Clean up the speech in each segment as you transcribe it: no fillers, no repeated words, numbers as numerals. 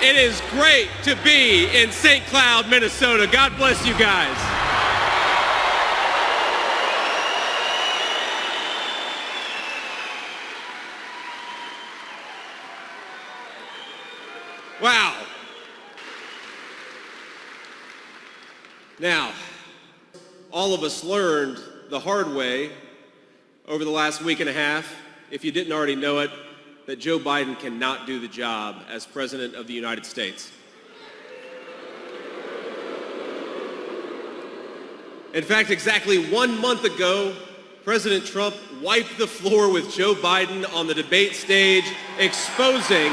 It is great to be in St. Cloud, Minnesota. God bless you guys. Wow. Now, all of us learned the hard way over the last week and a half, if you didn't already know it, that Joe Biden cannot do the job as President of the United States. In fact, exactly 1 month ago, President Trump wiped the floor with Joe Biden on the debate stage, exposing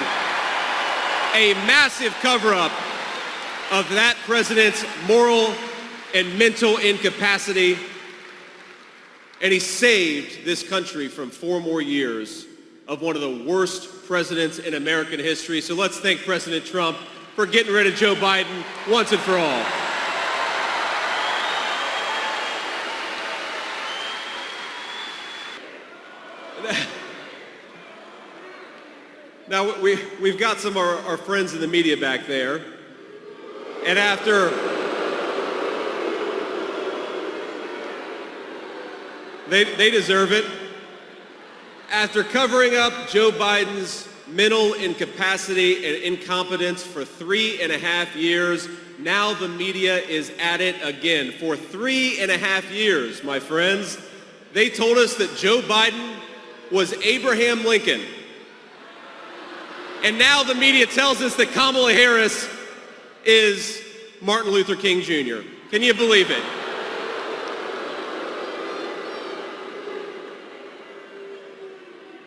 a massive cover-up of that president's moral and mental incapacity. And he saved this country from 4 more years of one of the worst presidents in American history. So let's thank President Trump for getting rid of Joe Biden once and for all. Now, we've got some of our friends in the media back there. And after they deserve it. After covering up Joe Biden's mental incapacity and incompetence for 3.5 years, now the media is at it again. For 3.5 years, my friends, they told us that Joe Biden was Abraham Lincoln. And now the media tells us that Kamala Harris is Martin Luther King Jr. Can you believe it?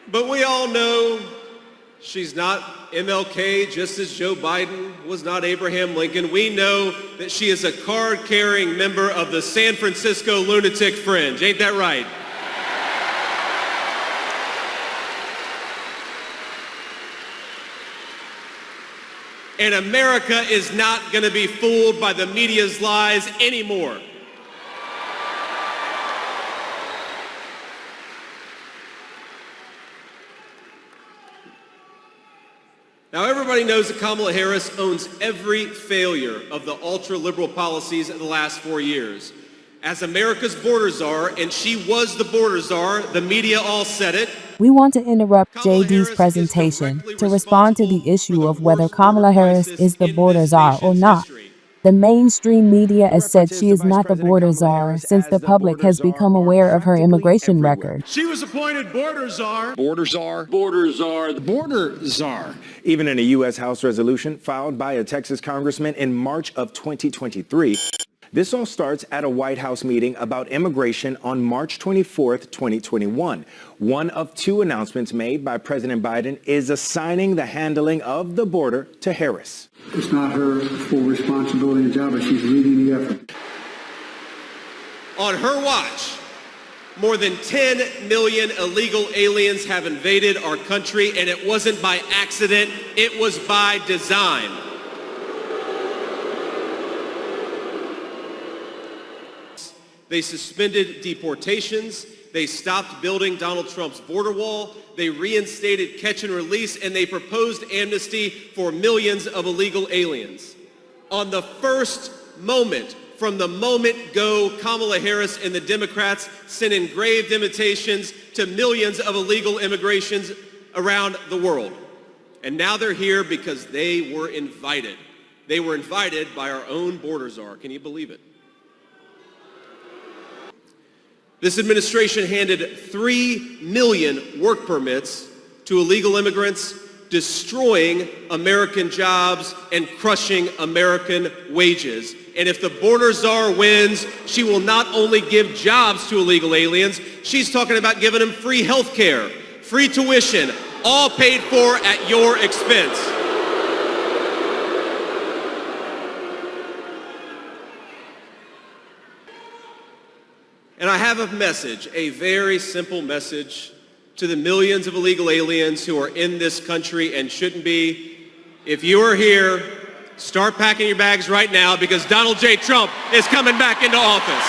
But we all know she's not MLK, just as Joe Biden was not Abraham Lincoln. We know that she is a card-carrying member of the San Francisco lunatic fringe. Ain't that right? And America is not going to be fooled by the media's lies anymore. Now, everybody knows that Kamala Harris owns every failure of the ultra-liberal policies of the last 4 years. As America's border czar, and she was the border czar, the media all said it. We want to interrupt JD's presentation to respond to the issue of whether Kamala Harris is the border czar or not. The mainstream media has said she is not the border czar since the public has become aware of her immigration record. She was appointed border czar. Border czar. Border czar. Border czar. Even in a U.S. House resolution filed by a Texas congressman in March of 2023, this all starts at a White House meeting about immigration on March 24th, 2021. One of 2 announcements made by President Biden is assigning the handling of the border to Harris. It's not her full responsibility and job, but she's leading the effort. On her watch, more than 10 million illegal aliens have invaded our country, and it wasn't by accident, it was by design. They suspended deportations. They stopped building Donald Trump's border wall. They reinstated catch and release, and they proposed amnesty for millions of illegal aliens. On the first moment, from the moment go, Kamala Harris and the Democrats sent engraved invitations to millions of illegal immigrations around the world. And now they're here because they were invited. They were invited by our own border czar. Can you believe it? This administration handed 3 million work permits to illegal immigrants, destroying American jobs and crushing American wages. And if the border czar wins, she will not only give jobs to illegal aliens, she's talking about giving them free health care, free tuition, all paid for at your expense. And I have a message, a very simple message to the millions of illegal aliens who are in this country and shouldn't be. If you are here, start packing your bags right now because Donald J. Trump is coming back into office.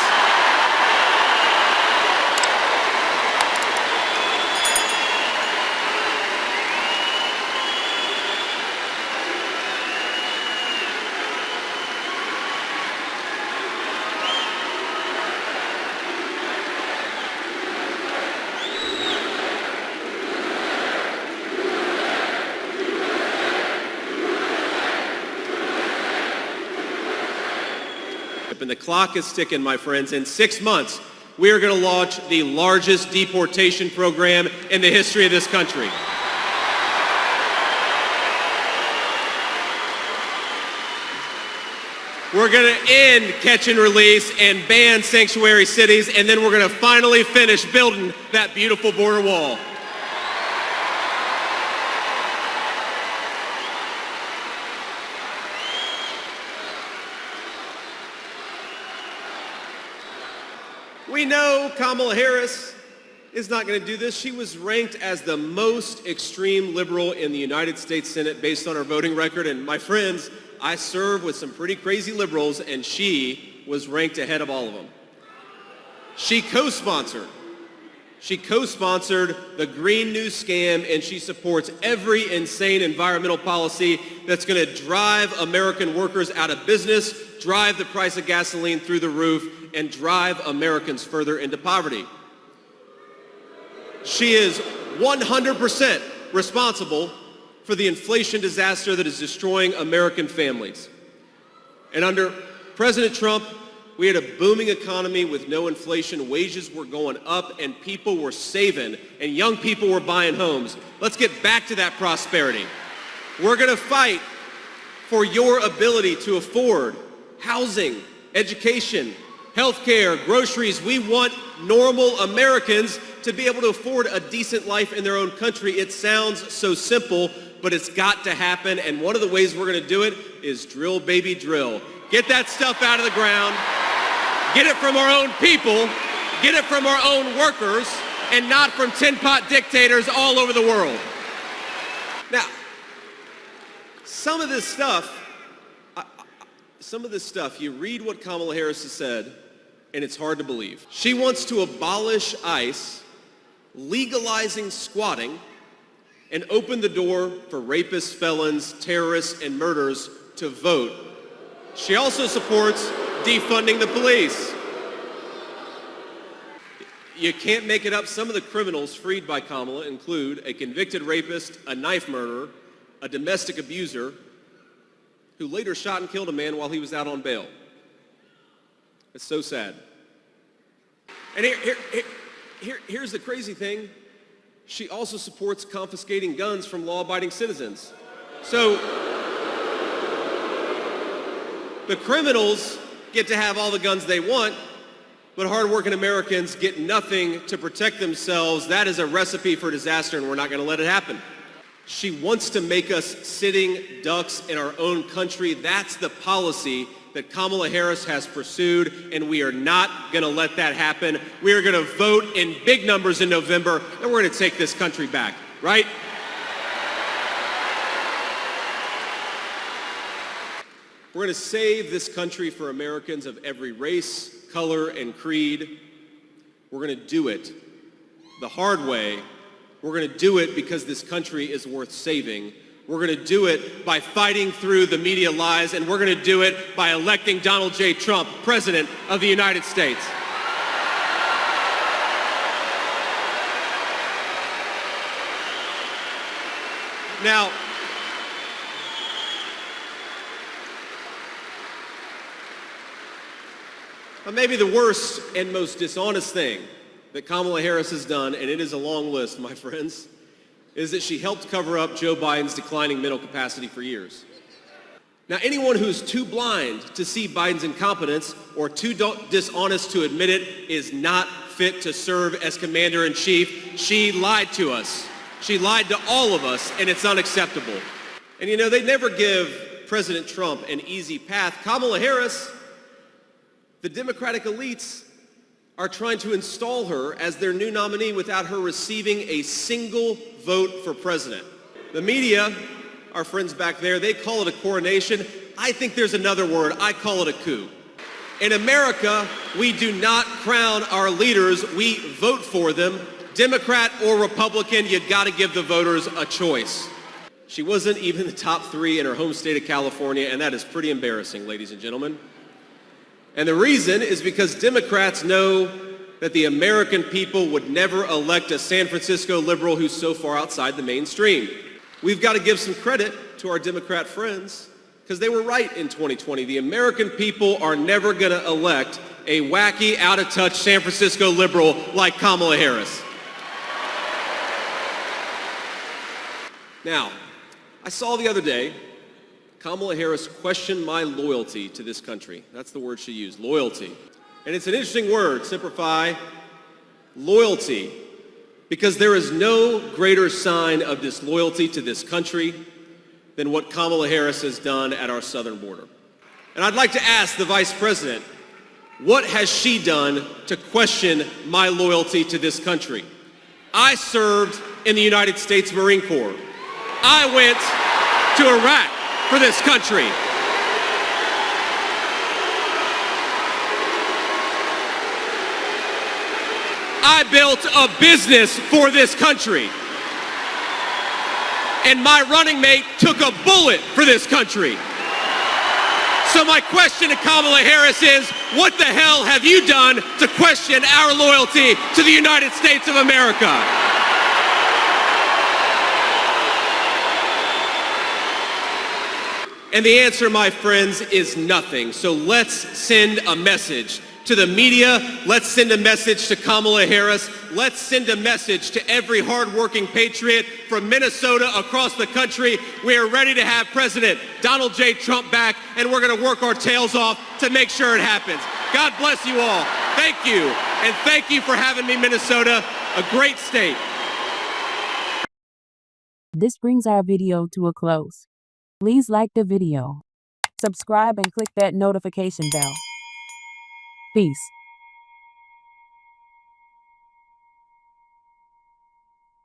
and the clock is ticking, my friends. In 6 months, we are going to launch the largest deportation program in the history of this country. We're going to end catch and release and ban sanctuary cities, and then we're going to finally finish building that beautiful border wall. We know Kamala Harris is not going to do this. She was ranked as the most extreme liberal in the United States Senate based on her voting record. And my friends, I serve with some pretty crazy liberals, and she was ranked ahead of all of them. She co-sponsored the Green New Scam, and she supports every insane environmental policy that's going to drive American workers out of business, drive the price of gasoline through the roof, and drive Americans further into poverty. She is 100% responsible for the inflation disaster that is destroying American families. And under President Trump, we had a booming economy with no inflation. Wages were going up and people were saving and young people were buying homes. Let's get back to that prosperity. We're going to fight for your ability to afford housing, education, healthcare, groceries. We want normal Americans to be able to afford a decent life in their own country. It sounds so simple, but it's got to happen. And one of the ways we're going to do it is drill, baby, drill. Get that stuff out of the ground. Get it from our own people. Get it from our own workers and not from tin pot dictators all over the world. Now, some of this stuff, you read what Kamala Harris has said, and it's hard to believe. She wants to abolish ICE, legalizing squatting, and open the door for rapists, felons, terrorists, and murderers to vote. She also supports defunding the police. You can't make it up. Some of the criminals freed by Kamala include a convicted rapist, a knife murderer, a domestic abuser, who later shot and killed a man while he was out on bail. It's so sad. And here's the crazy thing. She also supports confiscating guns from law-abiding citizens. So the criminals get to have all the guns they want, but hardworking Americans get nothing to protect themselves. That is a recipe for disaster, and we're not going to let it happen. She wants to make us sitting ducks in our own country. That's the policy that Kamala Harris has pursued, and we are not going to let that happen. We are going to vote in big numbers in November, and we're going to take this country back, right? We're going to save this country for Americans of every race, color, and creed. We're going to do it the hard way. We're going to do it because this country is worth saving. We're going to do it by fighting through the media lies, and we're going to do it by electing Donald J. Trump, President of the United States. Now, maybe the worst and most dishonest thing that Kamala Harris has done, and it is a long list, my friends, is that she helped cover up Joe Biden's declining mental capacity for years. Now, anyone who's too blind to see Biden's incompetence or too dishonest to admit it is not fit to serve as commander-in-chief. She lied to us. She lied to all of us, and it's unacceptable. And you know, they never give President Trump an easy path. Kamala Harris, the Democratic elites are trying to install her as their new nominee without her receiving a single vote for president. The media, our friends back there, they call it a coronation. I think there's another word. I call it a coup. In America, we do not crown our leaders. We vote for them. Democrat or Republican, you got to give the voters a choice. She wasn't even the top 3 in her home state of California, and that is pretty embarrassing, ladies and gentlemen. And the reason is because Democrats know that the American people would never elect a San Francisco liberal who's so far outside the mainstream. We've got to give some credit to our Democrat friends. because they were right in 2020. The American people are never going to elect a wacky, out-of-touch San Francisco liberal like Kamala Harris. Now, I saw the other day Kamala Harris questioned my loyalty to this country. That's the word she used, loyalty. And it's an interesting word, simplify, loyalty, because there is no greater sign of disloyalty to this country than what Kamala Harris has done at our southern border. And I'd like to ask the Vice President, what has she done to question my loyalty to this country? I served in the United States Marine Corps. I went to Iraq for this country. I built a business for this country. And my running mate took a bullet for this country. So my question to Kamala Harris is, what the hell have you done to question our loyalty to the United States of America? And the answer, my friends, is nothing. So let's send a message to the media. Let's send a message to Kamala Harris. Let's send a message to every hardworking patriot from Minnesota across the country. We are ready to have President Donald J. Trump back, and we're going to work our tails off to make sure it happens. God bless you all. Thank you. And thank you for having me, Minnesota, a great state. This brings our video to a close. Please like the video, subscribe, and click that notification bell. Peace.